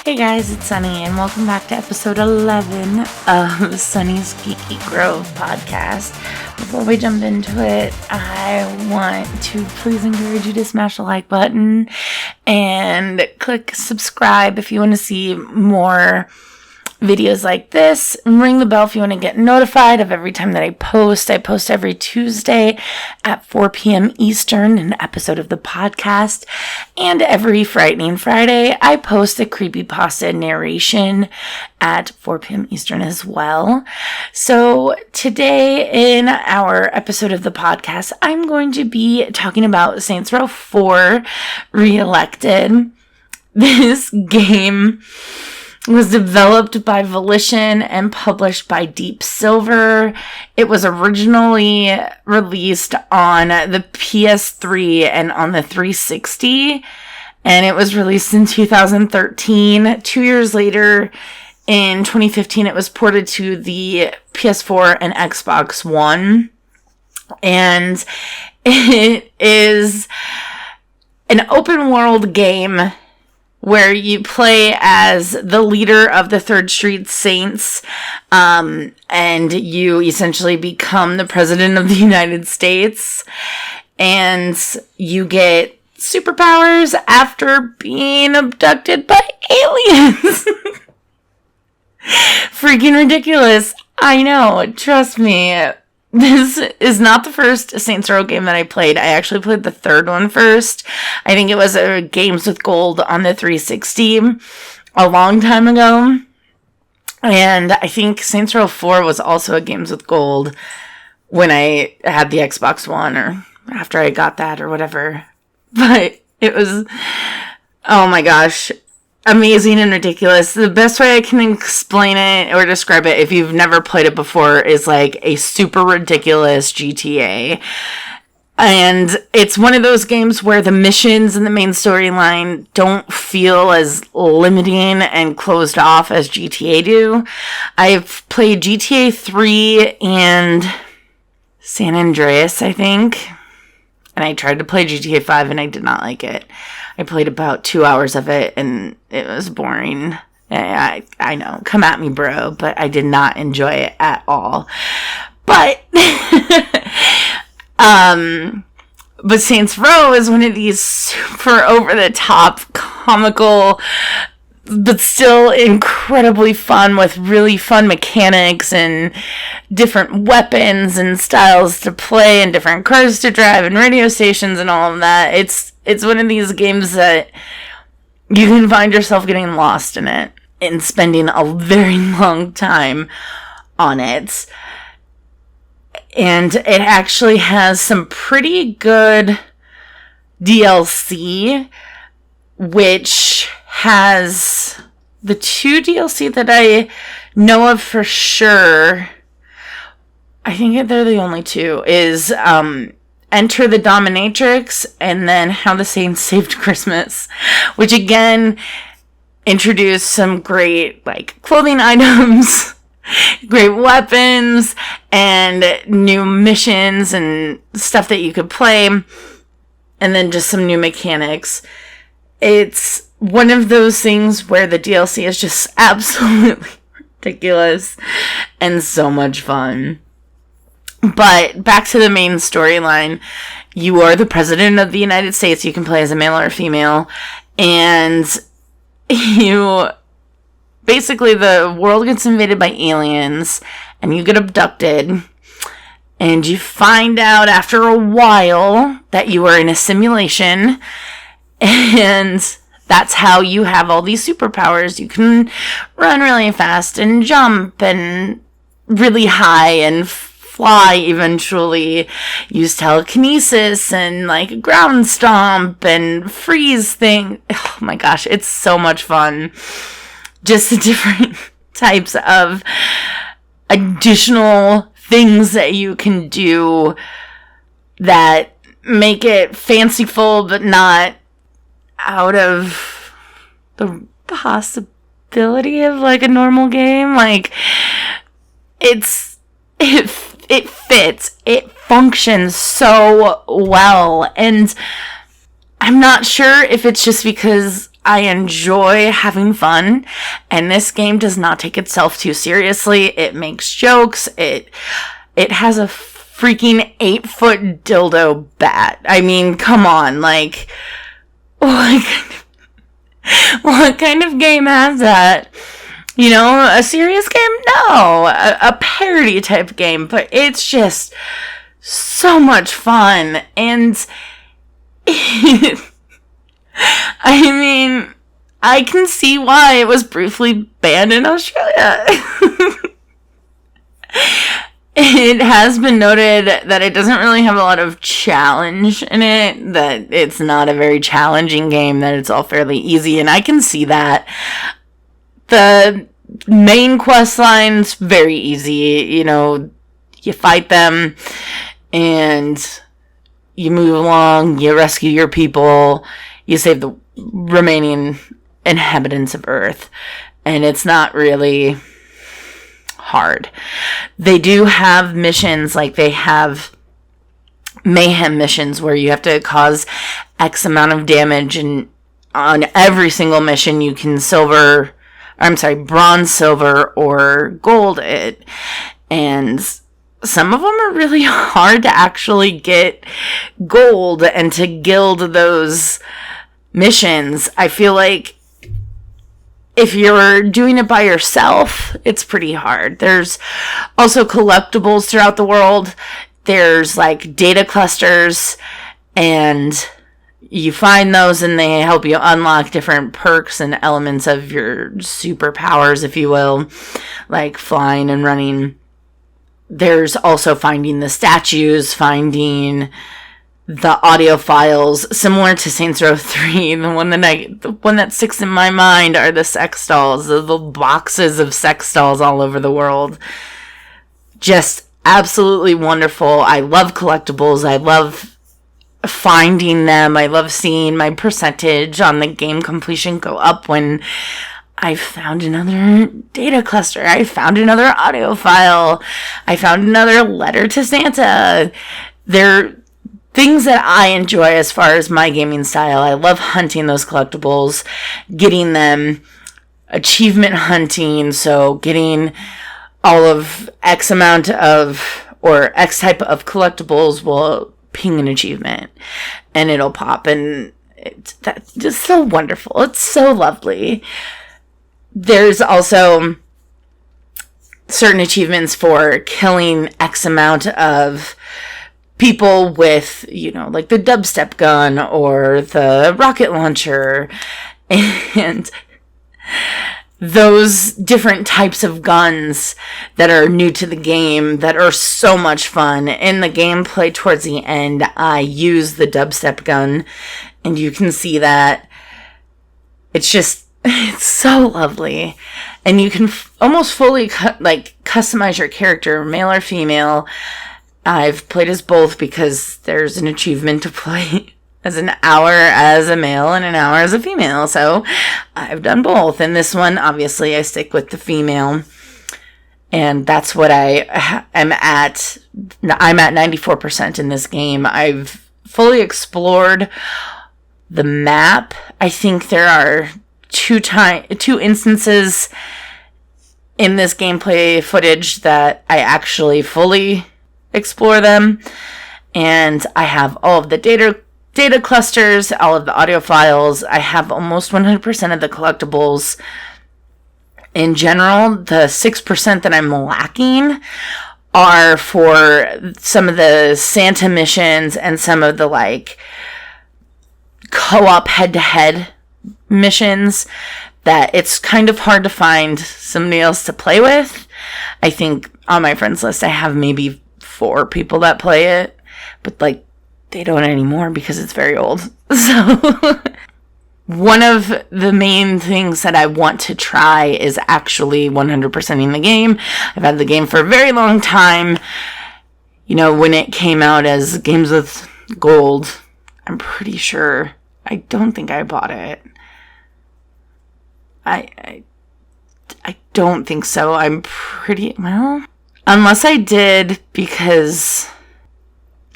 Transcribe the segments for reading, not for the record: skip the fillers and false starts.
Hey guys, it's Sunny, and welcome back to episode 11 of Sunny's Geeky Grove podcast. Before we jump into it, I want to please encourage you to smash the like button and click subscribe if you want to see more videos like this, and ring the bell if you want to get notified of every time that I post. I post every Tuesday at 4 p.m. Eastern, an episode of the podcast, and every Frightening Friday, I post a creepypasta narration at 4 p.m. Eastern as well. So today in our episode of the podcast, I'm going to be talking about Saints Row 4 Reelected. This game was developed by Volition and published by Deep Silver. It was originally released on the PS3 and on the 360, and it was released in 2013. 2 years later, in 2015, it was ported to the PS4 and Xbox One, and it is an open world game where you play as the leader of the Third Street Saints, and you essentially become the president of the United States, and you get superpowers after being abducted by aliens. Freaking ridiculous. I know, trust me. This is not the first Saints Row game that I played. I actually played the third one first. I think it was Games with Gold on the 360 a long time ago. And I think Saints Row 4 was also a Games with Gold when I had the Xbox One, or after I got that or whatever. But it was, oh my gosh, amazing and ridiculous. The best way I can explain it or describe it, if you've never played it before, is like a super ridiculous GTA. And it's one of those games where the missions and the main storyline don't feel as limiting and closed off as GTA do. I've played GTA 3 and San Andreas, I think. And I tried to play GTA 5 and I did not like it. I played about 2 hours of it and it was boring. I know, come at me, bro, but I did not enjoy it at all. But, but Saints Row is one of these super over-the-top, comical, but still incredibly fun, with really fun mechanics and different weapons and styles to play and different cars to drive and radio stations and all of that. It's one of these games that you can find yourself getting lost in it and spending a very long time on it. And it actually has some pretty good DLC, which has the two DLC that I know of for sure. I think they're the only two, is Enter the Dominatrix and then How the Saints Saved Christmas, which again introduced some great like clothing items, great weapons, and new missions and stuff that you could play, and then just some new mechanics. It's one of those things where the DLC is just absolutely ridiculous and so much fun. But back to the main storyline. You are the president of the United States. You can play as a male or a female. And you basically, the world gets invaded by aliens and you get abducted. And you find out after a while that you are in a simulation. And that's how you have all these superpowers. You can run really fast and jump and really high and fly eventually, use telekinesis and like ground stomp and freeze thing. Oh my gosh, it's so much fun. Just the different types of additional things that you can do that make it fanciful but not out of the possibility of like a normal game. Like it fits. It functions so well. And I'm not sure if it's just because I enjoy having fun, and this game does not take itself too seriously. It makes jokes. It has a freaking 8-foot dildo bat. I mean, come on, like, what kind of game has that? You know, a serious game? No, a parody type game, but it's just so much fun, and I mean, I can see why it was briefly banned in Australia. It has been noted that it doesn't really have a lot of challenge in it, that it's not a very challenging game, that it's all fairly easy, and I can see that. The main quest line's very easy, you know, you fight them, and you move along, you rescue your people, you save the remaining inhabitants of Earth, and it's not really hard. They do have missions, like they have mayhem missions where you have to cause X amount of damage, and on every single mission you can bronze, silver, or gold it, and some of them are really hard to actually get gold and to gild those missions. I feel like if you're doing it by yourself, it's pretty hard. There's also collectibles throughout the world. There's like data clusters, and you find those and they help you unlock different perks and elements of your superpowers, if you will, like flying and running. There's also finding the statues, finding the audio files, similar to Saints Row 3. The one that sticks in my mind are the sex dolls, the boxes of sex dolls all over the world. Just absolutely wonderful. I love collectibles. I love finding them. I love seeing my percentage on the game completion go up when I found another data cluster. I found another audio file. I found another letter to Santa. They're things that I enjoy as far as my gaming style. I love hunting those collectibles, getting them, achievement hunting, so getting all of X amount of, or X type of collectibles will ping an achievement, and it'll pop, and that's just so wonderful. It's so lovely. There's also certain achievements for killing X amount of people with, you know, like the dubstep gun or the rocket launcher, and those different types of guns that are new to the game that are so much fun. In the gameplay towards the end, I use the dubstep gun, and you can see that it's so lovely, and you can almost fully customize your character, male or female. I've played as both because there's an achievement to play as an hour as a male and an hour as a female, so I've done both. In this one, obviously, I stick with the female, and that's what I am at. I'm at 94% in this game. I've fully explored the map. I think there are two instances in this gameplay footage that I actually fully explore them, and I have all of the data clusters, all of the audio files. I have almost 100% of the collectibles. In general, the 6% that I'm lacking are for some of the Santa missions and some of the like co-op head-to-head missions that it's kind of hard to find somebody else to play with. I think on my friends list I have maybe 4 people that play it, but like they don't anymore because it's very old. So one of the main things that I want to try is actually 100%ing the game. I've had the game for a very long time. You know, when it came out as Games with Gold, I'm pretty sure, I don't think I bought it. I don't think so. I'm pretty, well, unless I did, because,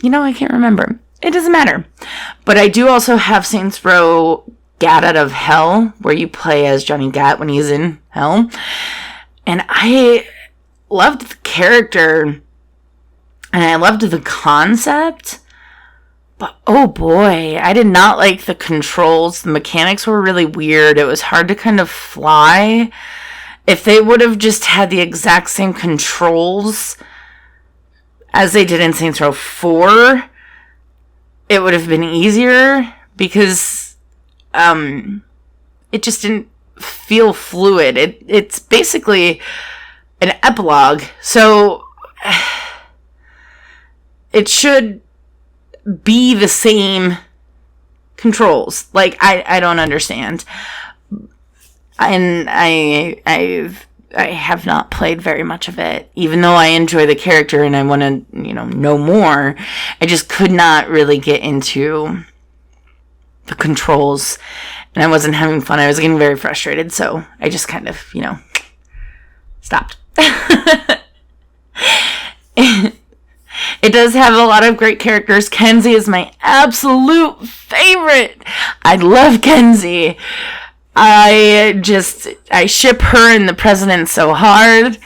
you know, I can't remember. It doesn't matter. But I do also have Saints Row Gat Out of Hell, where you play as Johnny Gat when he's in hell. And I loved the character, and I loved the concept, but oh boy, I did not like the controls. The mechanics were really weird. It was hard to kind of fly. If they would have just had the exact same controls as they did in Saints Row 4, it would have been easier, because it just didn't feel fluid. It's basically an epilogue, so it should be the same controls. Like, I don't understand. And I have not played very much of it, even though I enjoy the character and I want to, know more. I just could not really get into the controls, and I wasn't having fun. I was getting very frustrated, so I just kind of, stopped. It does have a lot of great characters. Kenzie is my absolute favorite. I love Kenzie. I ship her and the president so hard,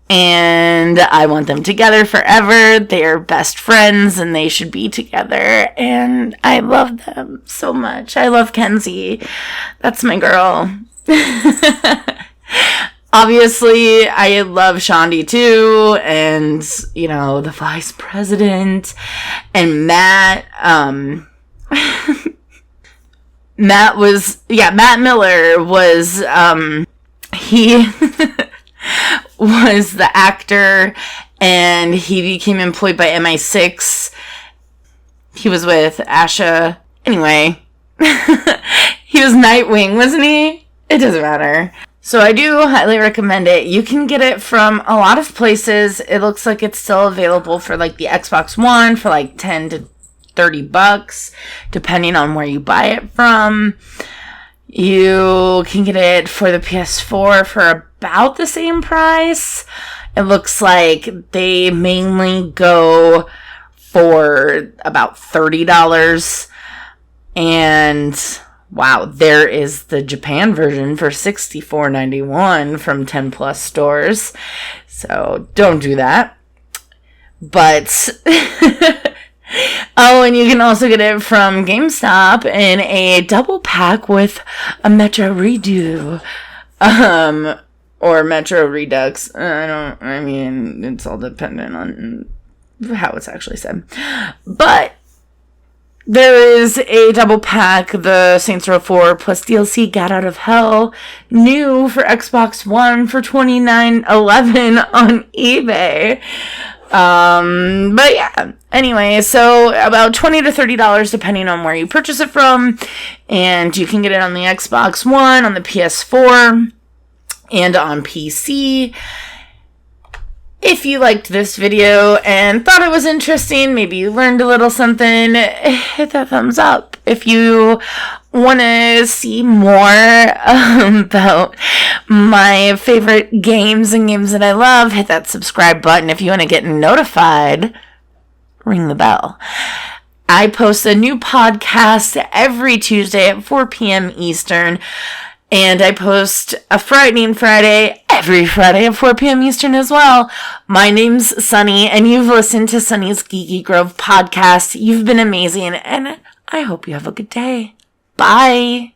and I want them together forever. They are best friends, and they should be together, and I love them so much. I love Kenzie. That's my girl. Obviously, I love Shaundi too, and, the vice president, and Matt. Matt Miller was, he was the actor, and he became employed by MI6. He was with Asha. Anyway, he was Nightwing, wasn't he? It doesn't matter. So I do highly recommend it. You can get it from a lot of places. It looks like it's still available for the Xbox One for $10 to $30, depending on where you buy it from. You can get it for the PS4 for about the same price. It looks like they mainly go for about $30. And wow, there is the Japan version for $64.91 from 10 plus stores. So don't do that. But oh, and you can also get it from GameStop in a double pack with a Metro Redo. Or Metro Redux. It's all dependent on how it's actually said. But there is a double pack, the Saints Row 4 plus DLC Gat Out of Hell, new for Xbox One for $29.11 on eBay. But yeah, anyway, so about $20 to $30 depending on where you purchase it from, and you can get it on the Xbox One, on the PS4, and on PC. If you liked this video and thought it was interesting, maybe you learned a little something, hit that thumbs up. If you want to see more about my favorite games and games that I love, hit that subscribe button. If you want to get notified, ring the bell. I post a new podcast every Tuesday at 4 p.m. Eastern. And I post a Frightening Friday every Friday at 4 p.m. Eastern as well. My name's Sunny, and you've listened to Sunny's Geeky Grove podcast. You've been amazing, and I hope you have a good day. Bye.